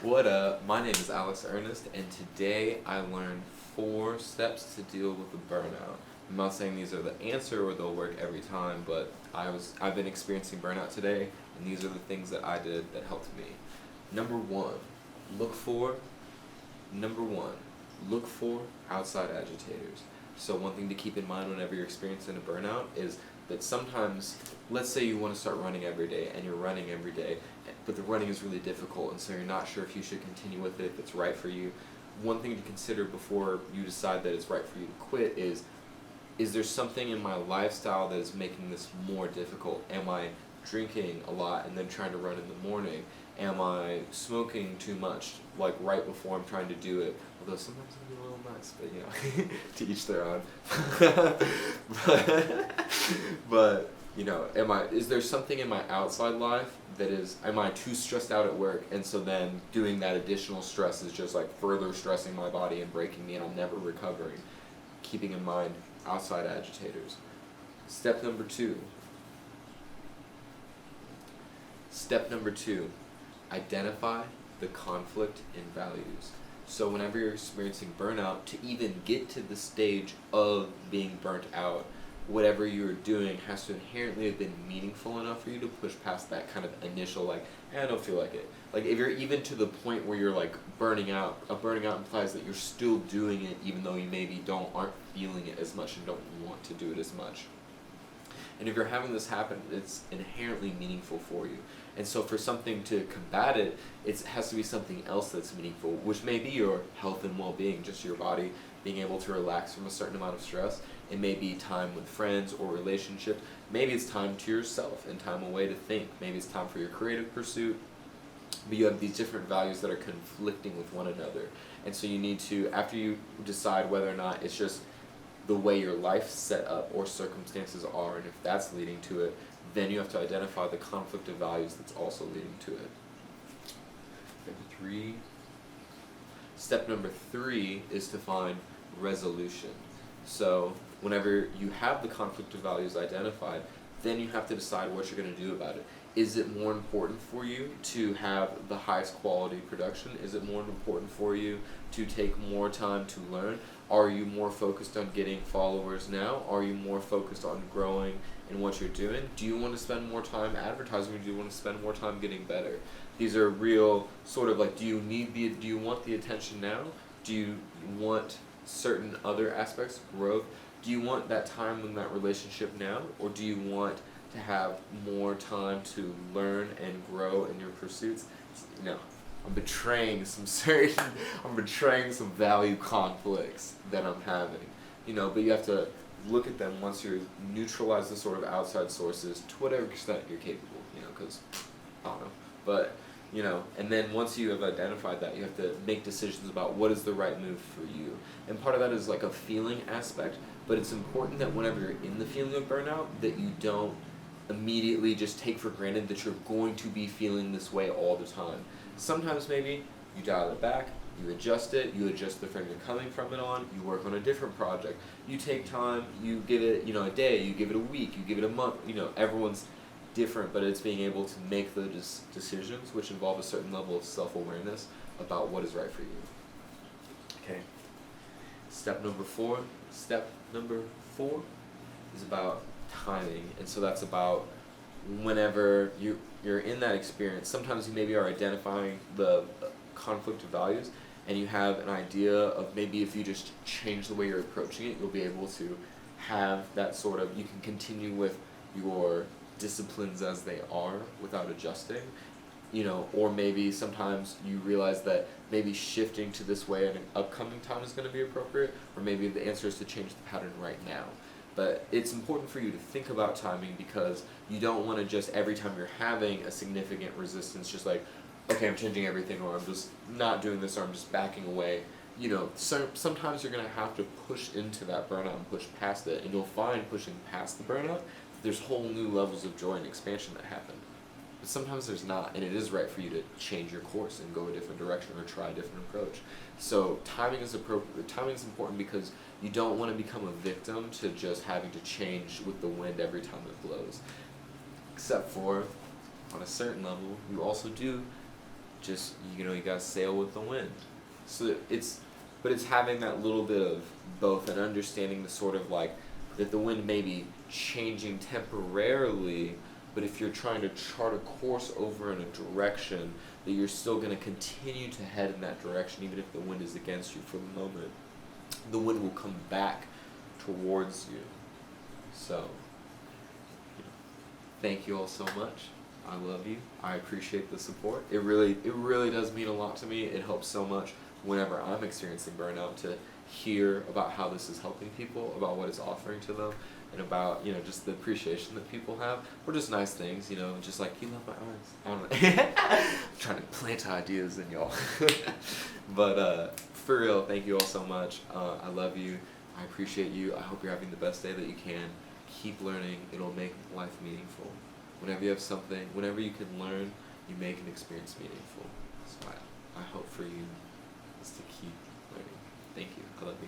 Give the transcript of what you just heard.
What up? My name is Earnest, and today I learned 4 steps to deal with a burnout. I'm not saying these are the answer or they'll work every time, but I've been experiencing burnout today, and these are the things that I did that helped me. Number one, look for number one, look for outside agitators. So one thing to keep in mind whenever you're experiencing a burnout is that sometimes, let's say you want to start running every day and you're running every day, but the running is really difficult and so you're not sure if you should continue with it, if it's right for you. One thing to consider before you decide that it's right for you to quit is there something in my lifestyle that is making this more difficult? Am I drinking a lot and then trying to run in the morning? Am I smoking too much, like right before I'm trying to do it? Although sometimes it can be a little nuts, but you know, to each their own. but you know, is there something in my outside life am I too stressed out at work, and so then doing that additional stress is just like further stressing my body and breaking me and I'm never recovering? Keeping in mind outside agitators. Step number two, identify the conflict in values. So whenever you're experiencing burnout, to even get to the stage of being burnt out, whatever you're doing has to inherently have been meaningful enough for you to push past that kind of initial I don't feel like it. Like if you're even to the point where you're like burning out implies that you're still doing it even though you maybe aren't feeling it as much and don't want to do it as much. And if you're having this happen, it's inherently meaningful for you. And so for something to combat it, it has to be something else that's meaningful, which may be your health and well-being, just your body being able to relax from a certain amount of stress. It may be time with friends or relationship. Maybe it's time to yourself and time away to think. Maybe it's time for your creative pursuit. But you have these different values that are conflicting with one another. And so you need to, after you decide whether or not it's just the way your life's set up or circumstances are, and if that's leading to it, then you have to identify the conflict of values that's also leading to it. Step number three is to find resolution. So whenever you have the conflict of values identified, then you have to decide what you're going to do about it. Is it more important for you to have the highest quality production? Is it more important for you to take more time to learn? Are you more focused on getting followers now? Are you more focused on growing in what you're doing? Do you want to spend more time advertising, or do you want to spend more time getting better? These are real sort of like, do you want the attention now? Do you want certain other aspects, growth? Do you want that time in that relationship now, or do you want to have more time to learn and grow in your pursuits? No, I'm betraying some value conflicts that I'm having, but you have to look at them once you neutralize the sort of outside sources to whatever extent you're capable, because I don't know, but and then once you have identified that, you have to make decisions about what is the right move for you. And part of that is like a feeling aspect, but it's important that whenever you're in the feeling of burnout, that you don't immediately just take for granted that you're going to be feeling this way all the time. Sometimes maybe you dial it back, you adjust the frame you're coming from it on, you work on a different project, you take time, you give it a day, you give it a week, you give it a month, everyone's different, but it's being able to make those decisions which involve a certain level of self-awareness about what is right for you. Okay. Step number four is about timing, and so that's about whenever you're in that experience. Sometimes you maybe are identifying the conflict of values, and you have an idea of maybe if you just change the way you're approaching it, you'll be able to have that sort of, you can continue with your disciplines as they are without adjusting, or maybe sometimes you realize that maybe shifting to this way at an upcoming time is going to be appropriate, or maybe the answer is to change the pattern right now. But it's important for you to think about timing, because you don't want to just every time you're having a significant resistance, just like, okay, I'm changing everything, or I'm just not doing this, or I'm just backing away. So sometimes you're going to have to push into that burnout and push past it, and you'll find pushing past the burnout, there's whole new levels of joy and expansion that happen. But sometimes there's not, and it is right for you to change your course and go a different direction or try a different approach. So timing is important because you don't want to become a victim to just having to change with the wind every time it blows. Except for, on a certain level, you also do just, you gotta sail with the wind. So but it's having that little bit of both, and understanding the sort of like that the wind may be changing temporarily, but if you're trying to chart a course over in a direction, that you're still going to continue to head in that direction, even if the wind is against you for the moment. The wind will come back towards you. So, thank you all so much. I love you. I appreciate the support. It really does mean a lot to me. It helps so much whenever I'm experiencing burnout to hear about how this is helping people, about what it's offering to them, and about, just the appreciation that people have, or just nice things, just like, you love my eyes. I don't know. I'm trying to plant ideas in y'all. But for real, thank you all so much. I love you. I appreciate you. I hope you're having the best day that you can. Keep learning. It'll make life meaningful. Whenever you have something, whenever you can learn, you make an experience meaningful. So I hope for you is to keep learning. Thank you. I love you.